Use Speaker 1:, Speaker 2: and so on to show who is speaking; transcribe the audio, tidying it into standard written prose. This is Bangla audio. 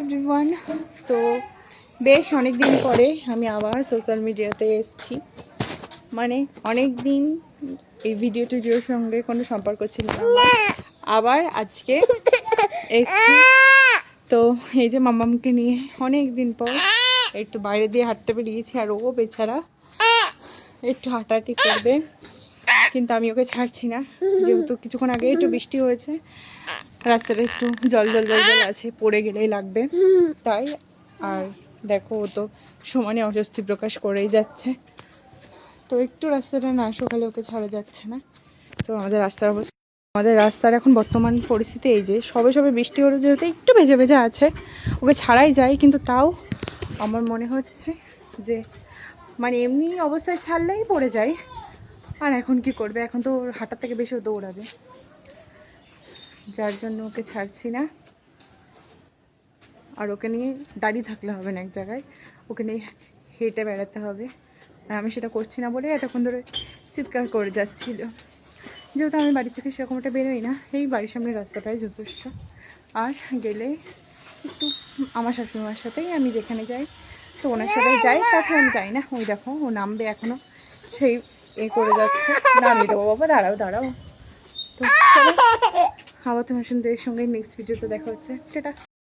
Speaker 1: এভরিওয়ান। তো বেশ অনেক দিন পরে আমি আবার সোশ্যাল মিডিয়াতে এসেছি। মানে অনেক দিন এই ভিডিওর সঙ্গে কোনো সম্পর্ক ছিল না, আবার আজকে এসেছি। তো এই যে মামামকে নিয়ে অনেক দিন পর একটু বাইরে দিয়ে হাঁটতে বেরিয়েছি, আর ও বেচারা একটু হাঁটাহাঁটি করবে, কিন্তু আমি ওকে ছাড়ছি না, যেহেতু কিছুক্ষণ আগে একটু বৃষ্টি হয়েছে, রাস্তাটা একটু জল আছে, পড়ে গেলেই লাগবে তাই। আর দেখো ও তো সমানে অস্বস্তি প্রকাশ করেই যাচ্ছে, তো একটু রাস্তাটা না সকালে ওকে ছাড়া যাচ্ছে না। তো আমাদের রাস্তার এখন বর্তমান পরিস্থিতি এই যে সবে বৃষ্টি হলো, যেহেতু একটু ভেজে আছে, ওকে ছাড়াই যায়, কিন্তু তাও আমার মনে হচ্ছে যে মানে এমনি অবস্থায় ছাড়লেই পড়ে যায়। আর এখন কি করবে, এখন তো হাঁটার থেকে বেশি দৌড়াবে, যার জন্য ওকে ছাড়ছি না। আর ওকে নিয়ে দাঁড়িয়ে থাকলে হবে না এক জায়গায়, ওকে নিয়ে হেঁটে বেড়াতে হবে। আর আমি সেটা করছি না বলে এতক্ষণ ধরে চিৎকার করে যাচ্ছিল। যেহেতু আমি বাড়ি থেকে সেরকম একটা বেরোই না, এই বাড়ির সামনে রাস্তাটাই যথেষ্ট। আর গেলে একটু আমার শাশুড়িমার সাথেই আমি যেখানে যাই, তো ওনার সাথেই যাই, তাছাড়া আমি যাই না। ওই দেখো ও নামবে এখনও, সেই করে যাচ্ছে। নামিয়ে দেবো বাবা, দাঁড়াও। তো চলো, আবার তোমার সঙ্গে নেক্সট ভিডিওতে দেখা হচ্ছে। টাটা।